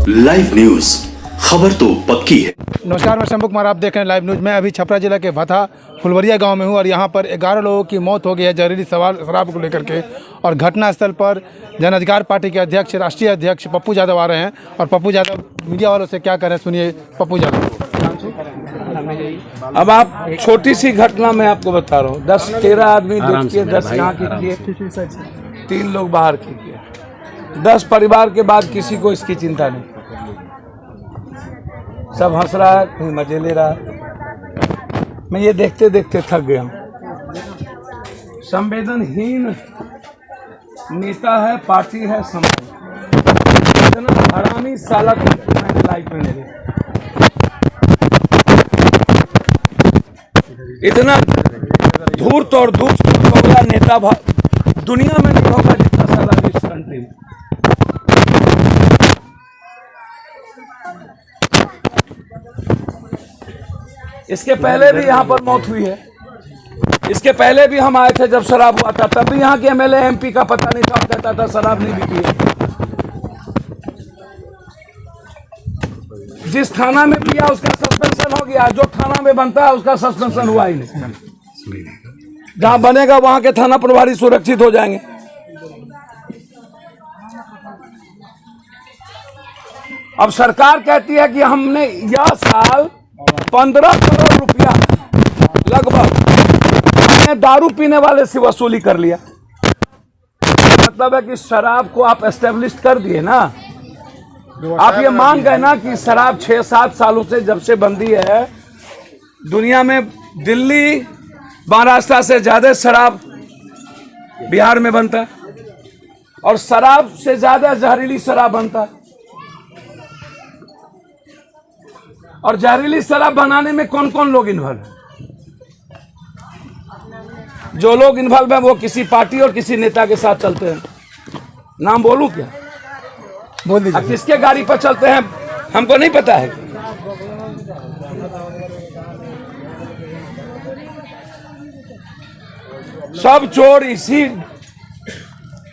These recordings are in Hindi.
लाइव न्यूज, खबर तो पक्की है। नमस्कार, मैं शंभू कुमार, आप देख रहे हैं लाइव न्यूज। मैं अभी छपरा जिला के भथा फुलवरिया गांव में हूं और यहां पर 11 लोगों की मौत हो गई है जहरीली शराब को लेकर के। और घटनास्थल पर जन अधिकार पार्टी के अध्यक्ष, राष्ट्रीय अध्यक्ष पप्पू यादव आ रहे हैं और पप्पू यादव मीडिया वालों से क्या कह रहे हैं, सुनिए पप्पू यादव। अब आप छोटी सी घटना मैं आपको बता रहा हूँ। 10-13 आदमी देखिए, 10 यहाँ के किए, 3 लोग बाहर के किए। 10 परिवार के बाद किसी को इसकी चिंता नहीं, सब हंस रहा है, कोई मजे ले रहा है। मैं ये देखते देखते थक गया हूँ। संवेदनहीन नेता है, पार्टी है, समाज। इतना हरामी साला मैंने लाइफ में नहीं देखा। इतना धूर्त और दुष्ट कौला नेता दुनिया में नहीं होगा जितना साला इस कंट्री में। इसके पहले भी यहाँ पर मौत हुई है। इसके पहले भी हम आए थे जब शराब हुआ था, तब भी यहाँ के एमएलए एमपी का पता नहीं था, कहता था शराब नहीं बिकी है। जिस थाना में पिया उसका सस्पेंशन हो गया, जो थाना में बनता है उसका सस्पेंशन हुआ ही नहीं। जहां बनेगा वहां के थाना प्रभारी सुरक्षित हो जाएंगे। अब सरकार कहती है कि हमने यह साल 15 करोड़ रुपया लगभग हमने दारू पीने वाले से वसूली कर लिया। मतलब है कि शराब को आप एस्टेब्लिश कर दिए ना। आप ये मान गए ना कि शराब 6-7 सालों से जब से बंदी है, दुनिया में दिल्ली महाराष्ट्र से ज्यादा शराब बिहार में बनता है और शराब से ज्यादा जहरीली शराब बनता है। और जहरीली शराब बनाने में कौन कौन लोग इन्वॉल्व है? जो लोग इन्वॉल्व है वो किसी पार्टी और किसी नेता के साथ चलते हैं। नाम बोलूं क्या? बोल दीजिए। किसके गाड़ी पर चलते हैं हमको नहीं पता है। सब चोर इसी,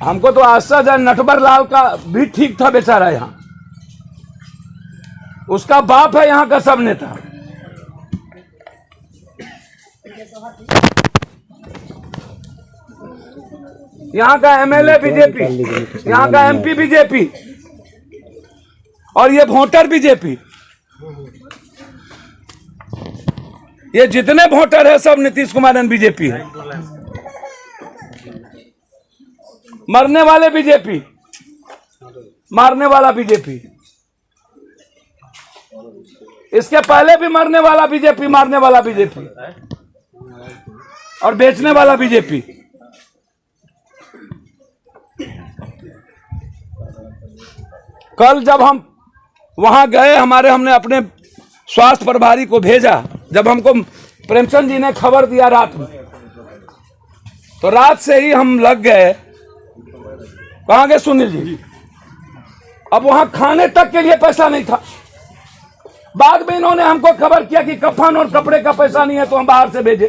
हमको तो आश्चर्य है। नटवर लाल का भी ठीक था बेचारा, यहाँ उसका बाप है यहाँ का सब नेता। यहाँ का एमएलए बीजेपी, यहाँ का एमपी बीजेपी और ये वोटर बीजेपी। ये जितने वोटर है सब नीतीश कुमार एंड बीजेपी है। मरने वाले बीजेपी, मारने वाला बीजेपी। इसके पहले भी मरने वाला बीजेपी, मारने वाला बीजेपी और बेचने वाला बीजेपी। कल जब हम वहां गए, हमने अपने स्वास्थ्य प्रभारी को भेजा। जब हमको प्रेमचंद जी ने खबर दिया रात में, तो रात से ही हम लग गए। कहां गए सुनील जी? अब वहां खाने तक के लिए पैसा नहीं था। बाद में इन्होंने हमको खबर किया कि कफन और कपड़े का पैसा नहीं है, तो हम बाहर से भेजे।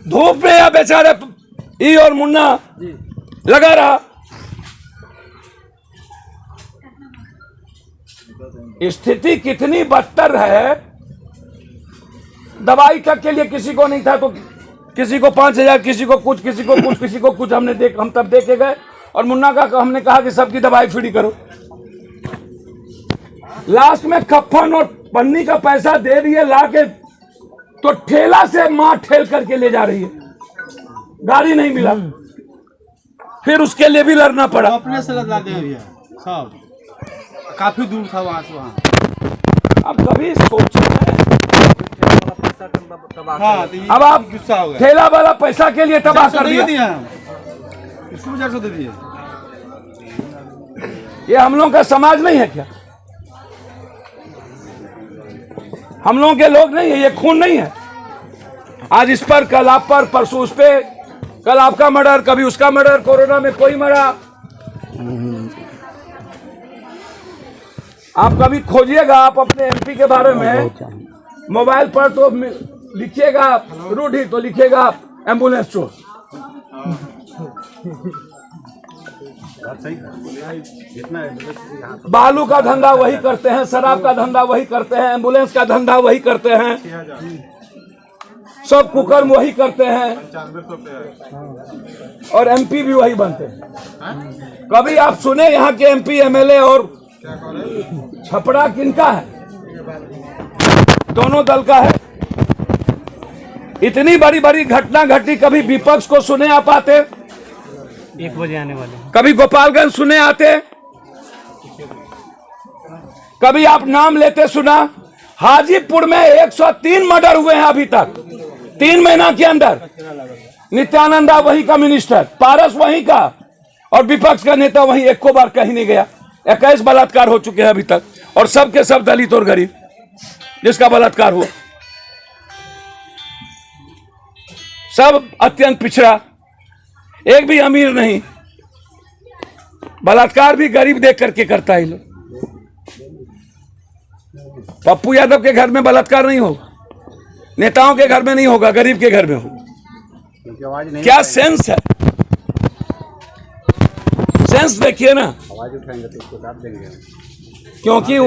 धूप में या बेचारे ई और मुन्ना लगा रहा। स्थिति कितनी बदतर है। दवाई तक के लिए किसी को नहीं था, तो किसी को 5,000, किसी को कुछ, किसी को कुछ, किसी को कुछ। हम तब देखे गए और मुन्ना का हमने कहा कि सबकी दवाई फ्री करो। लास्ट में कफन और पन्नी का पैसा दे दिए लाके, तो ठेला से मां ठेल करके ले जा रही है। गाड़ी नहीं मिला, फिर उसके लिए भी लड़ना पड़ा। अपने से लगा दे भैया सब, काफी दूर था वहां से वहां। अब कभी सोचे हाँ, अब आप गुस्सा हो गया। ठेला वाला पैसा के लिए तबाह कर दिया। इसको 400 दे दिए। ये हम लोगों का समाज नहीं है क्या? हम लोगों के लोग नहीं है, ये खून नहीं है। आज इस पर, कल आप पर, परसों उस पे, कल आपका मर्डर, कभी उसका मर्डर। कोरोना में कोई मरा। आप कभी खोजिएगा आप अपने एमपी के बारे में मोबाइल पर, तो लिखिएगा रूढ़ी, तो लिखिएगा एम्बुलेंस चोर। बालू का धंधा वही करते हैं, शराब का धंधा वही करते हैं, एम्बुलेंस का धंधा वही करते हैं, सब कुकर्म वही करते हैं, और एमपी भी वही बनते हैं। कभी आप सुने यहाँ के एमपी एमएलए और छपरा किनका है? दोनों दल का है। इतनी बड़ी बड़ी घटना घटी, कभी विपक्ष को सुने आप आते? 1 बजे आने वाले। कभी गोपालगंज सुने आते? कभी आप नाम लेते सुना? हाजीपुर में 103 मर्डर हुए हैं अभी तक 3 महीना के अंदर। नित्यानंदा वही का मिनिस्टर, पारस वही का, और विपक्ष का नेता वही, एक को बार कहीं नहीं गया। 21 बलात्कार हो चुके हैं अभी तक, और सब के सब दलित और गरीब जिसका बलात्कार हुआ, सब अत्यंत पिछड़ा, एक भी अमीर नहीं। बलात्कार भी गरीब देख करके करता है लोग। पप्पू यादव के घर में बलात्कार नहीं होगा, नेताओं के घर में नहीं होगा, गरीब के घर में होगा। क्या सेंस है? सेंस देखिए ना। आवाज उठाएंगे तो उसको दाब देंगे, क्योंकि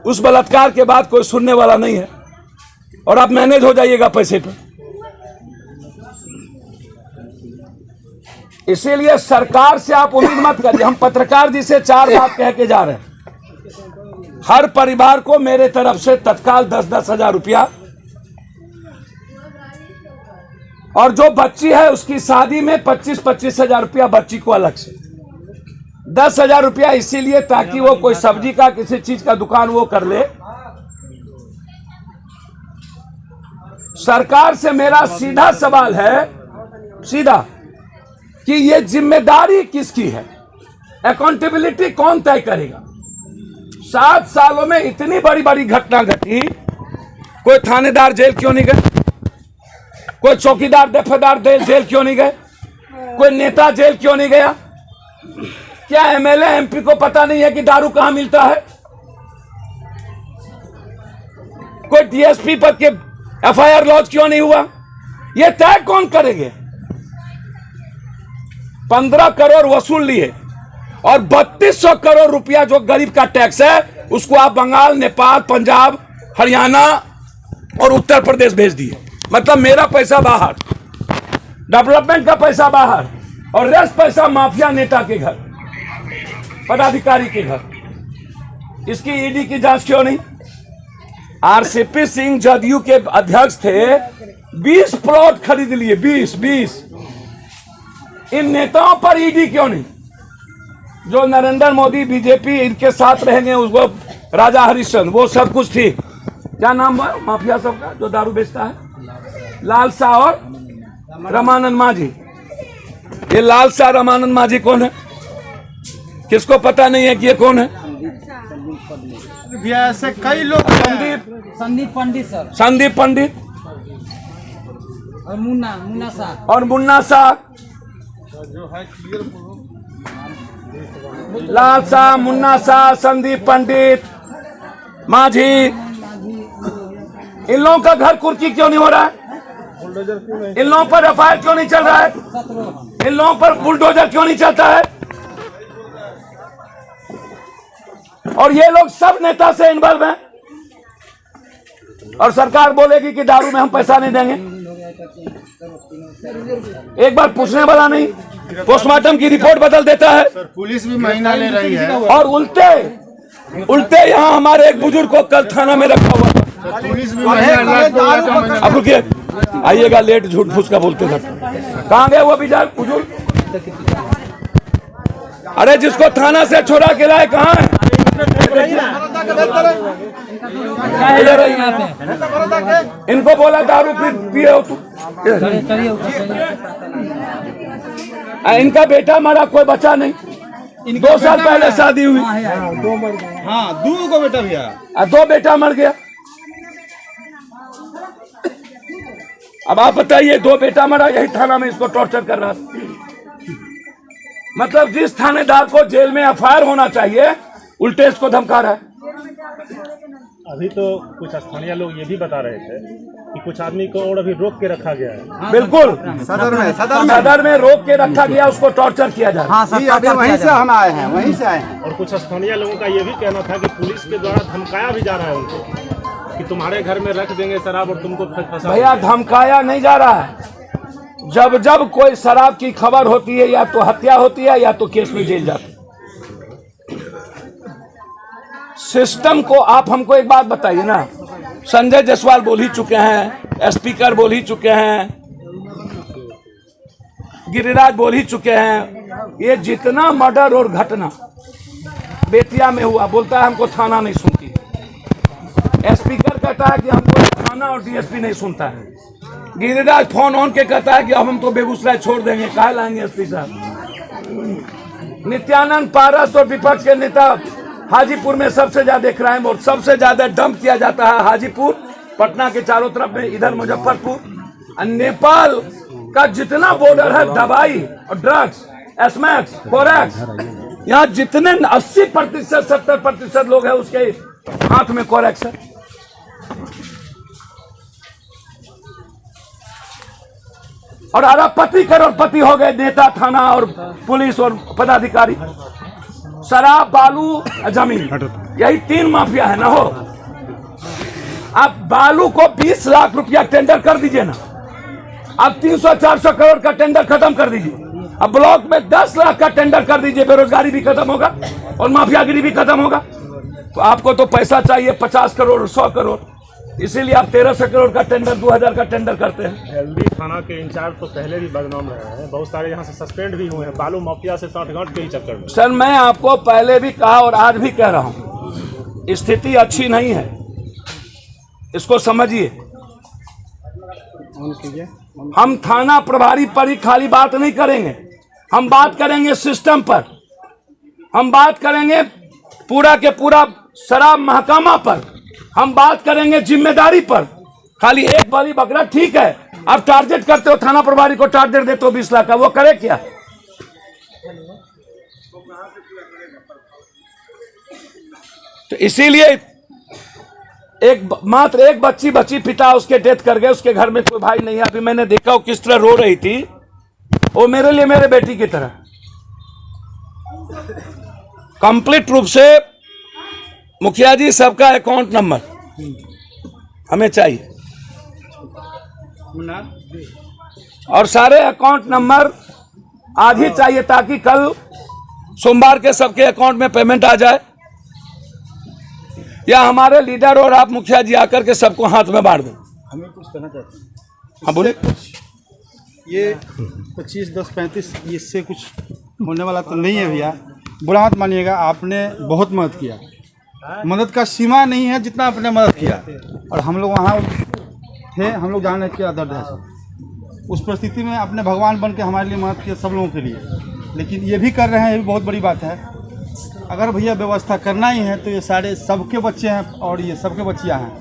उस बलात्कार के बाद कोई सुनने वाला नहीं है, और आप मैनेज हो जाइएगा पैसे पे। इसीलिए सरकार से आप उम्मीद मत करिए। हम पत्रकार जी से 4 बात कह के जा रहे हैं। हर परिवार को मेरे तरफ से तत्काल 10-10 हजार रुपया, और जो बच्ची है उसकी शादी में 25-25 हजार रुपया बच्ची को अलग से, 10 हजार रुपया इसीलिए ताकि वो कोई सब्जी का किसी चीज का दुकान वो कर ले। सरकार से मेरा सीधा सवाल है, सीधा, कि ये जिम्मेदारी किसकी है? अकाउंटेबिलिटी कौन तय करेगा? 7 सालों में इतनी बड़ी बड़ी घटना घटी, कोई थानेदार जेल क्यों नहीं गए? कोई चौकीदार दफेदार जेल क्यों नहीं गए? कोई नेता जेल क्यों नहीं गया? क्या एमएलए एमपी को पता नहीं है कि दारू कहां मिलता है? कोई डीएसपी पर के एफआईआर लॉन्च क्यों नहीं हुआ? यह तय कौन करेंगे? 15 करोड़ वसूल लिए, और 3200 करोड़ रुपया जो गरीब का टैक्स है उसको आप बंगाल, नेपाल, पंजाब, हरियाणा और उत्तर प्रदेश भेज दिए। मतलब मेरा पैसा बाहर, डेवलपमेंट का पैसा बाहर, और रेस्ट पैसा माफिया नेता के घर, पदाधिकारी के घर। इसकी ईडी की जांच क्यों नहीं? आरसीपी सिंह जदयू के अध्यक्ष थे, 20 प्लॉट खरीद लिए, 20। इन नेताओं पर ईडी क्यों नहीं? जो नरेंद्र मोदी बीजेपी इनके साथ रहेंगे, उसको राजा हरिश्चंद्र, वो सब कुछ ठीक। क्या नाम है माफिया सबका जो दारू बेचता है? लाल शाह और रामानंद मांझी। ये लाल शाह रामानंद मांझी कौन है? किसको पता नहीं है कि ये कौन है? ऐसे कई लोग, संदीप पंडित सर, संदीप पंडित और मुन्ना शाह, और मुन्ना शाह, लाल शाह, मुन्ना शाह, संदीप पंडित, मांझी। इन लोगों का घर कुर्की क्यों नहीं हो रहा है? इन लोगों पर एफआईआर क्यों नहीं चल रहा है? इन लोगों पर बुलडोजर क्यों नहीं चलता है? और ये लोग सब नेता से इन्वॉल्व हैं, और सरकार बोलेगी कि दारू में हम पैसा नहीं देंगे। एक बार पूछने वाला नहीं, पोस्टमार्टम की रिपोर्ट बदल देता है। सर, पुलिस भी महीना ले रही है, और उल्टे यहाँ हमारे एक बुजुर्ग को कल थाना में रखा हुआ था। पुलिस भी महीना। अब रुकिए, आइएगा लेट, झूठ फूस का बोलते थे। कहाँ गए वो बुजुर्ग? अरे जिसको थाना से छोड़ा के लाए कहाँ है? इनको बोला दारू पिए हो तू? इनका बेटा मरा, कोई बचा नहीं। 2 साल पहले शादी हुई, हाँ 2 को बेटा भैया, 2 बेटा मर गया। अब आप बताइए, 2 बेटा मरा, यही थाना में इसको टॉर्चर कर रहा था। मतलब जिस थानेदार को जेल में एफआईआर होना चाहिए, उल्टे इसको धमका रहा है। अभी तो कुछ स्थानीय लोग ये भी बता रहे थे कि कुछ आदमी को और अभी रोक के रखा गया है। बिल्कुल सदर में रोक के रखा गया, उसको टॉर्चर किया जा रहा है। हाँ सर, अभी वहीं से हम आए हैं, वहीं से आए हैं। और कुछ स्थानीय लोगों का ये भी कहना था कि पुलिस के द्वारा धमकाया भी जा रहा है उनको कि तुम्हारे घर में रख देंगे शराब और तुमको फंसा। भैया धमकाया नहीं जा रहा है। जब जब कोई शराब की खबर होती है या तो हत्या होती है या तो केस में जेल जाते हैं। सिस्टम को आप हमको एक बात बताइए ना, संजय जायसवाल बोल ही चुके हैं, स्पीकर बोल ही चुके हैं, गिरिराज बोल ही चुके हैं, ये जितना मर्डर और घटना बेतिया में हुआ, बोलता है हमको थाना नहीं सुनती। स्पीकर कहता है कि हमको थाना और डीएसपी नहीं सुनता है। गिरिराज फोन ऑन के कहता है कि अब हम तो बेगूसराय छोड़ देंगे, कहा लाएंगे एसपी साहब। नित्यानंद पारस और विपक्ष के नेता हाजीपुर में सबसे ज्यादा क्राइम और सबसे ज्यादा डंप किया जाता है हाजीपुर, पटना के चारों तरफ में, इधर मुजफ्फरपुर। नेपाल का जितना बॉर्डर है दवाई और ड्रग्स, एस्मैक्स, कोरैक्स, यहाँ जितने 80% 70% लोग हैं उसके हाथ में कोरैक्स है। और अरबपति करोड़पति हो गए नेता, थाना और पुलिस और पदाधिकारी। शराब, बालू, जमीन, यही 3 माफिया है ना। हो आप बालू को 20 लाख रुपया टेंडर कर दीजिए ना, अब 300-400 करोड़ का टेंडर खत्म कर दीजिए। अब ब्लॉक में 10 लाख का टेंडर कर दीजिए, बेरोजगारी भी खत्म होगा और माफियागिरी भी खत्म होगा। तो आपको तो पैसा चाहिए 50 करोड़ 100 करोड़, इसीलिए आप 1300 करोड़ का टेंडर, 2000 का टेंडर करते हैं। एलडी थाना के इंचार्ज तो पहले भी बदनाम रहे हैं, बहुत सारे यहाँ से सस्पेंड भी हुए हैं बालू माफिया से 60 गांठ के ही चक्कर में। सर मैं आपको पहले भी कहा और आज भी कह रहा हूं, स्थिति अच्छी नहीं है, इसको समझिए। हम थाना प्रभारी पर ही खाली बात नहीं करेंगे, हम बात करेंगे सिस्टम पर, हम बात करेंगे पूरा के पूरा शराब महकमा पर, हम बात करेंगे जिम्मेदारी पर। खाली एक बलि बकरा ठीक है, आप टारगेट करते हो, थाना प्रभारी को टारगेट देते हो 20 लाख का, वो करे क्या? तो इसीलिए मात्र एक बच्ची बची, पिता उसके डेथ कर गए, उसके घर में कोई भाई नहीं है। अभी मैंने देखा वो किस तरह रो रही थी, वो मेरे लिए मेरे बेटी की तरह। कंप्लीट रूप से मुखिया जी सबका अकाउंट नंबर हमें चाहिए और सारे अकाउंट नंबर आज ही चाहिए, ताकि कल सोमवार के सबके अकाउंट में पेमेंट आ जाए, या हमारे लीडर और आप मुखिया जी आकर के सबको हाथ में बांट दें। हमें कुछ कहना चाहते हैं। हाँ बोले। ये 25-10-35 इससे कुछ होने वाला तो नहीं है भैया, बुरा मत मानिएगा, आपने बहुत मदद किया, मदद का सीमा नहीं है जितना आपने मदद किया। और हम लोग वहाँ थे, हम लोग जाने क्या दर्द है सर। उस परिस्थिति में आपने भगवान बन के हमारे लिए मदद किया, सब लोगों के लिए। लेकिन ये भी कर रहे हैं, ये भी बहुत बड़ी बात है। अगर भैया व्यवस्था करना ही है तो ये सारे सबके बच्चे हैं और ये सबके बच्चियाँ हैं,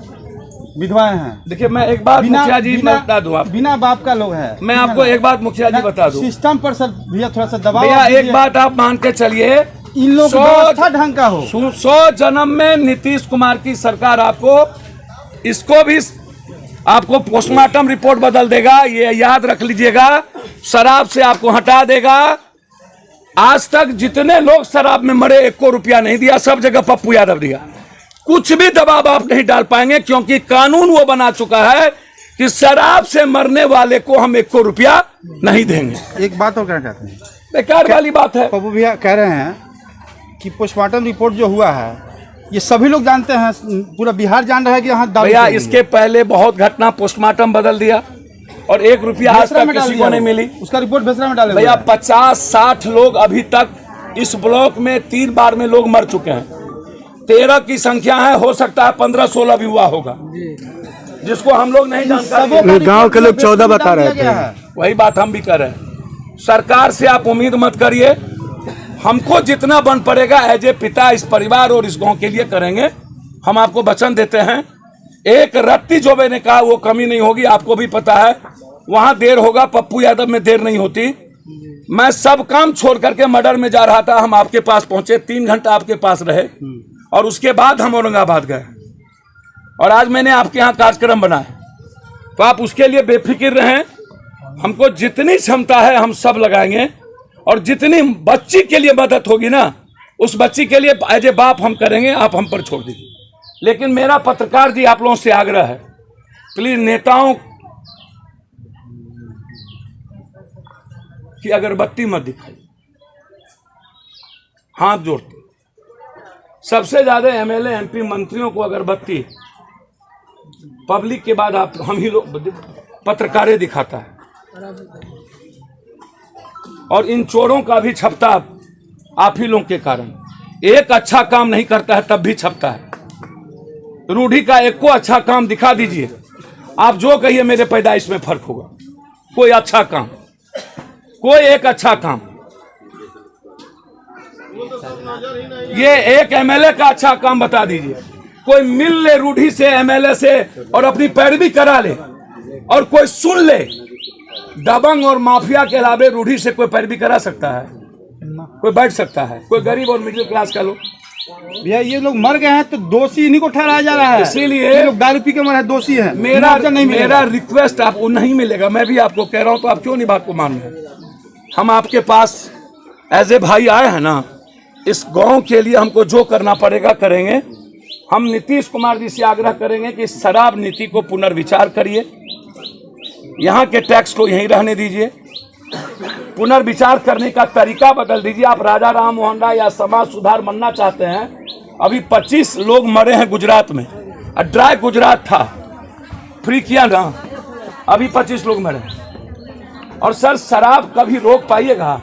विधवाएं हैं। देखिए मैं एक बात मुखिया जी बता दूं, आप बिना बाप का लोग है। मैं आपको एक बात मुखिया जी बता दूं, सिस्टम पर सर भैया थोड़ा सा दबाव। भैया एक बात आप मान के चलिए, इन लोगों की व्यवस्था ढंग का हो। 100 जन्म में नीतीश कुमार की सरकार आपको इसको भी आपको पोस्टमार्टम रिपोर्ट बदल देगा, ये याद रख लीजिएगा। शराब से आपको हटा देगा। आज तक जितने लोग शराब में मरे 1 रुपया नहीं दिया, सब जगह पप्पू यादव दिया। कुछ भी दबाव आप नहीं डाल पाएंगे, क्योंकि कानून वो बना चुका है कि शराब से मरने वाले को हम 1 रुपया नहीं देंगे। एक बात और कहना चाहते हैं, बेकार वाली बात है। पप्पू भैया कह रहे हैं कि पोस्टमार्टम रिपोर्ट जो हुआ है ये सभी लोग जानते हैं, पूरा बिहार जान रहा है कि यहाँ भैया इसके पहले बहुत घटना पोस्टमार्टम बदल दिया और 1 रुपया आज तक किसी को नहीं मिली। उसका रिपोर्ट भेसरा में डाले भैया 50-60 लोग अभी तक इस ब्लॉक में 3 बार में लोग मर चुके हैं। 13 की संख्या है, हो सकता है 15-16 भी हुआ होगा, जिसको हम लोग नहीं जानते। गांव के लोग 14 बता रहे थे। वही बात हम भी कर रहे हैं। सरकार से आप उम्मीद मत करिए, हमको जितना बन पड़ेगा एज ए पिता इस परिवार और इस गांव के लिए करेंगे। हम आपको वचन देते हैं, एक रत्ती जो मैंने कहा वो कमी नहीं होगी। आपको भी पता है वहां देर होगा, पप्पू यादव में देर नहीं होती। मैं सब काम छोड़ करके मर्डर में जा रहा था, हम आपके पास पहुंचे, 3 घंटा आपके पास रहे और उसके बाद हम औरंगाबाद गए। और आज मैंने आपके यहाँ कार्यक्रम बनाया, तो आप उसके लिए बेफिक्र रहें। हमको जितनी क्षमता है हम सब लगाएंगे, और जितनी बच्ची के लिए मदद होगी ना, उस बच्ची के लिए एज ए बाप हम करेंगे, आप हम पर छोड़ दीजिए। लेकिन मेरा पत्रकार जी आप लोगों से आग्रह है, प्लीज नेताओं की अगरबत्ती मत दिखाइए, हाथ जोड़ते। सबसे ज्यादा एमएलए एमपी मंत्रियों को अगरबत्ती पब्लिक के बाद आप हम ही लोग पत्रकारें दिखाता है, और इन चोरों का भी छपता आप ही लोगों के कारण। एक अच्छा काम नहीं करता है तब भी छपता है। रूढ़ी का एक को अच्छा काम दिखा दीजिए, आप जो कहिए मेरे पैदाइश में फर्क होगा। कोई अच्छा काम, कोई एक अच्छा काम, ये एक एमएलए का अच्छा काम बता दीजिए। कोई मिल ले रूढ़ी से, एमएलए से, और अपनी पैरवी करा ले, और कोई सुन ले। दबंग और माफिया के अलावे रूढ़ी से कोई पैरवी करा सकता है? कोई बैठ सकता है? कोई गरीब और मिडिल क्लास का लोग? भैया ये लोग मर गए हैं तो दोषी इन्हीं को ठहराया जा रहा है। इसीलिए ये लोग दारू पी के मरे हैं, दोषी है। मेरा रिक्वेस्ट आपको नहीं मिलेगा। मैं भी आपको कह रहा हूं, तो आप क्यों नहीं बात को मान रहे? हम आपके पास एज ए भाई आए हैं ना, इस गांव के लिए हमको जो करना पड़ेगा करेंगे। हम नीतीश कुमार जी से आग्रह करेंगे कि शराब नीति को पुनर्विचार करिए, यहाँ के टैक्स को यहीं रहने दीजिए, पुनर्विचार करने का तरीका बदल दीजिए। आप राजा राम मोहन राय या समाज सुधार बनना चाहते हैं? अभी 25 लोग मरे हैं गुजरात में, ड्राई गुजरात था, फ्री किया ना, अभी 25 लोग मरे। और सर शराब कभी रोक पाइएगा?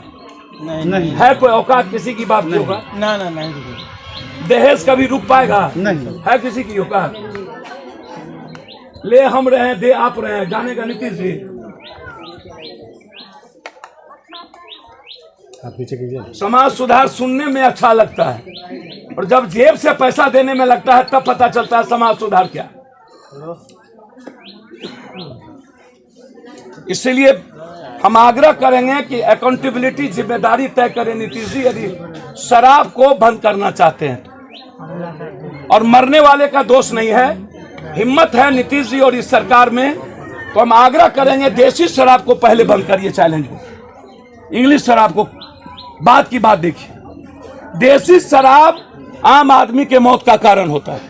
नहीं है कोई औकात किसी की बात नहीं होगा? नहीं। दहेज कभी रुक पाएगा? नहीं। है किसी की औकात? ले हम रहे हैं, दे आप रहे हैं, जाने का नीतीश जी। समाज सुधार सुनने में अच्छा लगता है, और जब जेब से पैसा देने में लगता है तब पता चलता है समाज सुधार क्या। इसलिए हम आग्रह करेंगे कि अकाउंटेबिलिटी, जिम्मेदारी तय करें नीतीश जी, यदि शराब को बंद करना चाहते हैं। और मरने वाले का दोष नहीं है, हिम्मत है नीतीश जी और इस सरकार में, तो हम आग्रह करेंगे देसी शराब को पहले बंद करिए। चैलेंज इंग्लिश शराब को बात की बात देखिए, देसी शराब आम आदमी के मौत का कारण होता है।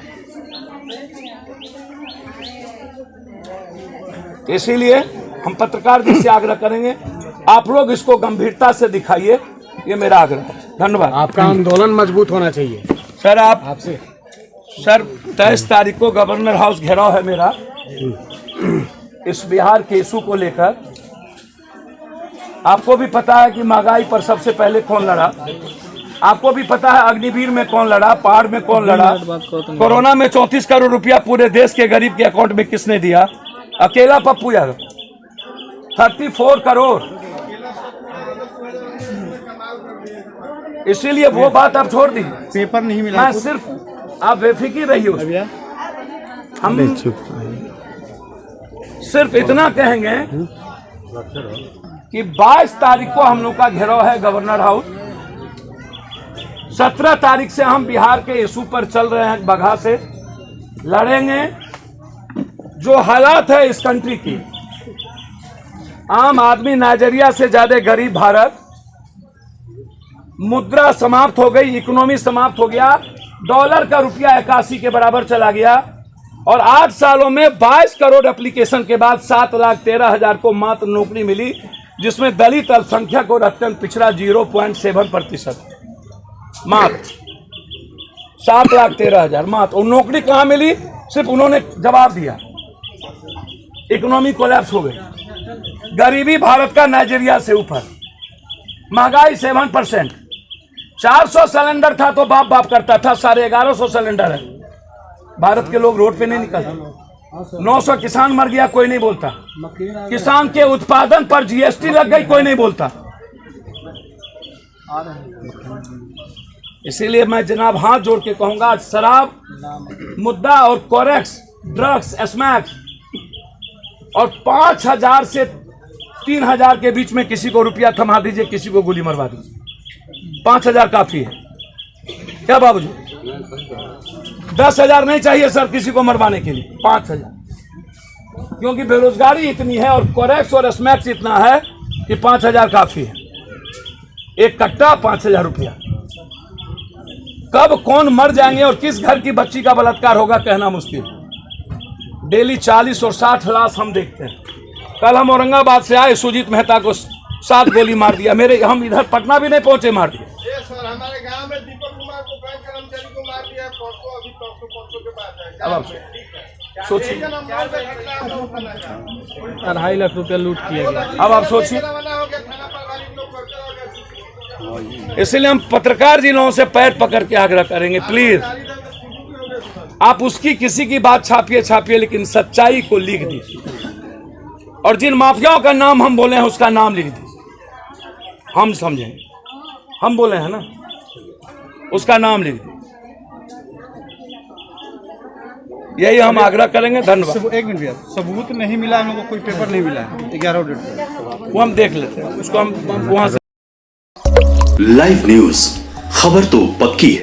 इसीलिए हम पत्रकार जी से आग्रह करेंगे, आप लोग इसको गंभीरता से दिखाइए, ये मेरा आग्रह है। धन्यवाद। आपका आंदोलन मजबूत होना चाहिए सर। आपसे सर 23 तारीख को गवर्नर हाउस घेराव है मेरा, इस बिहार के इशू को लेकर। आपको भी पता है कि महंगाई पर सबसे पहले कौन लड़ा, आपको भी पता है अग्निवीर में कौन लड़ा, पहाड़ में कौन लड़ा, कोरोना में 34 करोड़ रुपया पूरे देश के गरीब के अकाउंट में किसने दिया? अकेला पप्पू यादव, 34 करोड़। इसीलिए वो बात आप छोड़ दी, पेपर नहीं मिला। मैं सिर्फ, आप बेफिक्र रहिए। हम सिर्फ इतना कहेंगे कि 22 तारीख को हम लोग का घेराव है गवर्नर हाउस। 17 तारीख से हम बिहार के इशू पर चल रहे हैं, बगहा से लड़ेंगे। जो हालात है इस कंट्री की, आम आदमी नाइजीरिया से ज्यादा गरीब भारत, मुद्रा समाप्त हो गई, इकोनॉमी समाप्त हो गया, डॉलर का रुपया 81 के बराबर चला गया, और 8 सालों में 22 करोड़ एप्लीकेशन के बाद 7,13,000 को मात्र नौकरी मिली, जिसमें दलित अल्पसंख्यक और अत्यंत पिछड़ा 0.7%। मात्र 7,13,000 मात्र। और नौकरी कहां मिली? सिर्फ उन्होंने जवाब दिया, इकोनॉमी कोलैप्स हो गई। गरीबी भारत का नाइजीरिया से ऊपर, महंगाई 7%। 400 सिलेंडर था तो बाप बाप करता था, 1150 सिलेंडर है। भारत के लोग रोड पे नहीं निकलते। 900 किसान मर गया, कोई नहीं बोलता। किसान के उत्पादन पर जीएसटी लग गई, कोई नहीं बोलता। इसीलिए मैं जनाब हाथ जोड़ के कहूंगा, शराब मुद्दा और कोरेक्स, ड्रग्स, स्मैक, और 5,000 से 3,000 के बीच में किसी को रुपया थमा दीजिए, किसी को गोली मरवा दीजिए। 5,000 काफी है क्या बाबूजी? 10,000 नहीं चाहिए सर किसी को मरवाने के लिए, 5,000। क्योंकि बेरोजगारी इतनी है और कोरेक्स और स्मैक्स इतना है कि 5,000 काफी है, एक कट्टा 5,000 रुपया। कब कौन मर जाएंगे और किस घर की बच्ची का बलात्कार होगा कहना मुश्किल। डेली 40 और 60 लाश हम देखते हैं। कल हम औरंगाबाद से आए, सुजीत मेहता को 7 गोली मार दिया, हम इधर पटना भी नहीं पहुंचे, मार दिया। सर हमारे गांव में दीपक कुमार को बैंक कर्मचारी को मार दिया, परसों अभी परसों के बाद है। अब आप सोचिए, 2.5 लाख रुपया लूट किया गया। अब आप सोचिए, इसलिए हम पत्रकार जी लोगों से पैर पकड़ के आग्रह करेंगे, प्लीज आप उसकी किसी की बात छापिए लेकिन सच्चाई को लिख दीजिए, और जिन माफियाओं का नाम हम बोले हैं उसका नाम लिख दीजिए। हम समझें, हम बोले हैं ना, उसका नाम लिख दीजिए। यही हम आग्रह करेंगे। धन्यवाद। 1 मिनट भैया, सबूत नहीं मिला हम लोग को, कोई पेपर नहीं मिला है 11 डेट पर। वो हम देख लेते हैं, उसको हम वहां से। लाइव न्यूज, खबर तो पक्की है।